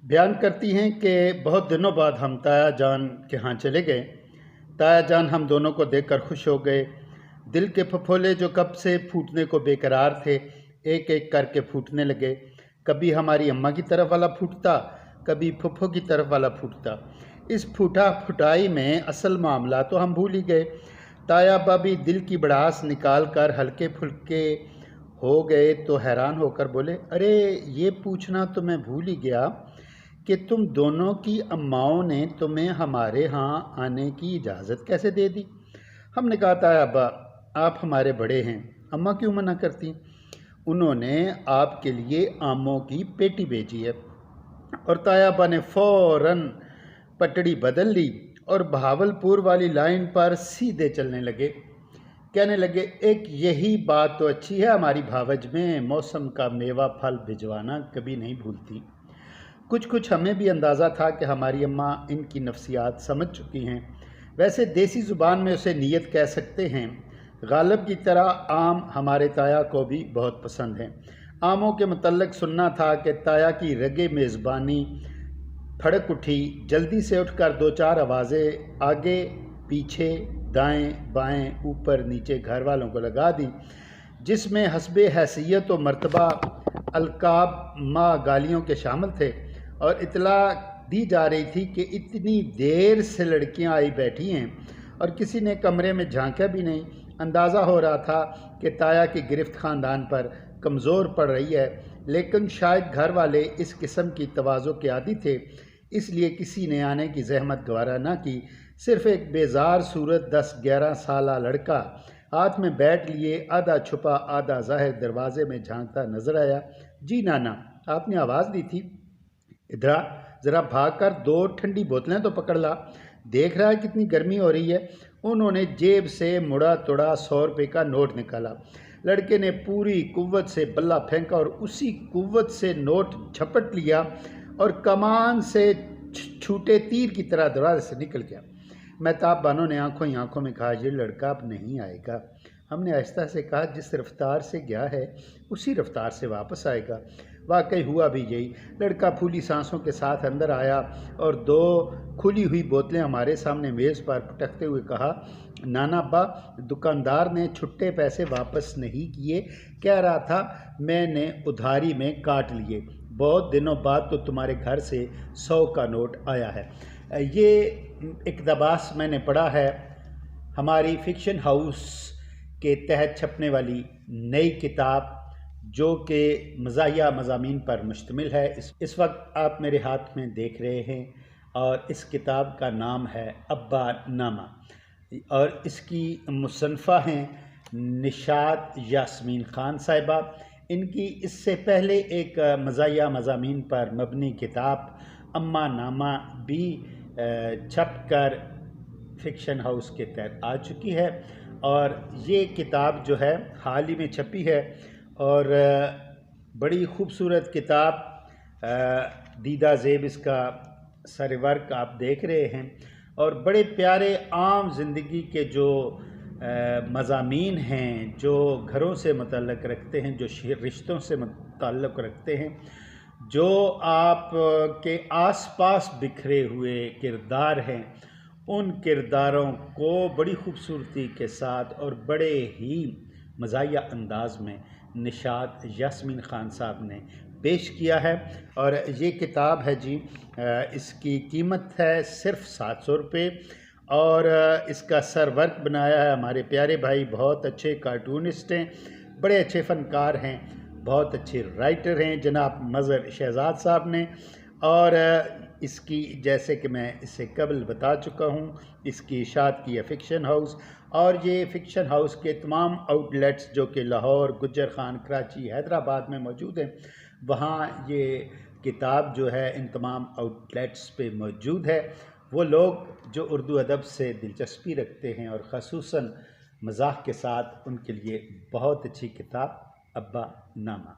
بیان کرتی ہیں کہ بہت دنوں بعد ہم تایا جان کے ہاں چلے گئے۔ تایا جان ہم دونوں کو دیکھ کر خوش ہو گئے۔ دل کے پھپھولے جو کب سے پھوٹنے کو بے قرار تھے ایک ایک کر کے پھوٹنے لگے۔ کبھی ہماری اماں کی طرف والا پھوٹتا، کبھی پھپھو کی طرف والا پھوٹتا۔ اس پھوٹا پھٹائی میں اصل معاملہ تو ہم بھول ہی گئے۔ تایا ابا بھی دل کی بڑاس نکال کر ہلکے پھلکے ہو گئے تو حیران ہو کر بولے، ارے یہ پوچھنا تو میں بھول ہی گیا کہ تم دونوں کی اماؤں نے تمہیں ہمارے ہاں آنے کی اجازت کیسے دے دی؟ ہم نے کہا، تایا ابا آپ ہمارے بڑے ہیں، اماں کیوں منع کرتی؟ انہوں نے آپ کے لیے آموں کی پیٹی بھیجی ہے۔ اور تایا ابا نے فوراً پٹڑی بدل لی اور بہاولپور والی لائن پر سیدھے چلنے لگے۔ کہنے لگے، ایک یہی بات تو اچھی ہے ہماری بھاوج میں، موسم کا میوہ پھل بھجوانا کبھی نہیں بھولتی۔ کچھ ہمیں بھی اندازہ تھا کہ ہماری اماں ان کی نفسیات سمجھ چکی ہیں۔ ویسے دیسی زبان میں اسے نیت کہہ سکتے ہیں۔ غالب کی طرح آم ہمارے تایا کو بھی بہت پسند ہیں۔ آموں کے متعلق سننا تھا کہ تایا کی رگ میزبانی پھڑک اٹھی۔ جلدی سے اٹھ کر دو چار آوازیں آگے پیچھے دائیں بائیں اوپر نیچے گھر والوں کو لگا دی، جس میں حسب حیثیت و مرتبہ القاب ماں گالیوں کے شامل تھے، اور اطلاع دی جا رہی تھی کہ اتنی دیر سے لڑکیاں آئی بیٹھی ہیں اور کسی نے کمرے میں جھانکا بھی نہیں۔ اندازہ ہو رہا تھا کہ تایا کی گرفت خاندان پر کمزور پڑ رہی ہے، لیکن شاید گھر والے اس قسم کی تواضع کے عادی تھے، اس لیے کسی نے آنے کی زحمت گوارا نہ کی۔ صرف ایک بیزار صورت 10-11 سالہ لڑکا ہاتھ میں بیٹ لیے آدھا چھپا آدھا ظاہر دروازے میں جھانکتا نظر آیا۔ جی نانا، آپ نے آواز دی تھی، ادھر ذرا بھاگ کر 2 ٹھنڈی بوتلیں تو پکڑ لا، دیکھ رہا ہے کتنی گرمی ہو رہی ہے۔ انہوں نے جیب سے مڑا توڑا 100 روپے کا نوٹ نکالا۔ لڑکے نے پوری قوت سے بلہ پھینکا اور اسی قوت سے نوٹ جھپٹ لیا اور کمان سے چھوٹے تیر کی طرح دروازے سے نکل گیا۔ مہتاب بانو نے آنکھوں ہی آنکھوں میں کہا، یہ لڑکا اب نہیں آئے گا۔ ہم نے آہستہ سے کہا، جس رفتار سے گیا ہے اسی رفتار سے واپس آئے گا۔ واقعی ہوا بھی یہی۔ لڑکا پھولی سانسوں کے ساتھ اندر آیا اور 2 کھلی ہوئی بوتلیں ہمارے سامنے میز پر پٹکتے ہوئے کہا، نانا ابا، دکاندار نے چھٹے پیسے واپس نہیں کیے، کہہ رہا تھا میں نے ادھاری میں کاٹ لیے، بہت دنوں بعد تو تمہارے گھر سے 100 کا نوٹ آیا ہے۔ یہ اقتباس میں نے پڑھا ہے ہماری فکشن ہاؤس کے تحت چھپنے والی نئی کتاب، جو کہ مزاحیہ مضامین پر مشتمل ہے۔ اس وقت آپ میرے ہاتھ میں دیکھ رہے ہیں، اور اس کتاب کا نام ہے ابا نامہ، اور اس کی مصنفہ ہیں نشاط یاسمین خان صاحبہ۔ ان کی اس سے پہلے ایک مزاحیہ مضامین پر مبنی کتاب اماں نامہ بھی چھپ کر فکشن ہاؤس کے تحت آ چکی ہے، اور یہ کتاب جو ہے حال ہی میں چھپی ہے، اور بڑی خوبصورت کتاب، دیدہ زیب اس کا سر ورک آپ دیکھ رہے ہیں، اور بڑے پیارے عام زندگی کے جو مضامین ہیں، جو گھروں سے متعلق رکھتے ہیں، جو رشتوں سے متعلق رکھتے ہیں، جو آپ کے آس پاس بکھرے ہوئے کردار ہیں، ان کرداروں کو بڑی خوبصورتی کے ساتھ اور بڑے ہی مزاحیہ انداز میں نشاط یاسمین خان صاحب نے پیش کیا ہے۔ اور یہ کتاب ہے جی، اس کی قیمت ہے صرف 700 روپے، اور اس کا سر ورک بنایا ہے ہمارے پیارے بھائی، بہت اچھے کارٹونسٹ ہیں، بڑے اچھے فنکار ہیں، بہت اچھے رائٹر ہیں جناب مظہر شہزاد صاحب نے۔ اور اس کی، جیسے کہ میں اس سے قبل بتا چکا ہوں، اس کی اشاعت کی ہے فکشن ہاؤس، اور یہ فکشن ہاؤس کے تمام آؤٹ لیٹس جو کہ لاہور، گجر خان، کراچی، حیدرآباد میں موجود ہیں، وہاں یہ کتاب جو ہے ان تمام آؤٹ لیٹس پہ موجود ہے۔ وہ لوگ جو اردو ادب سے دلچسپی رکھتے ہیں اور خصوصاً مزاح کے ساتھ، ان کے لیے بہت اچھی کتاب ابا نامہ۔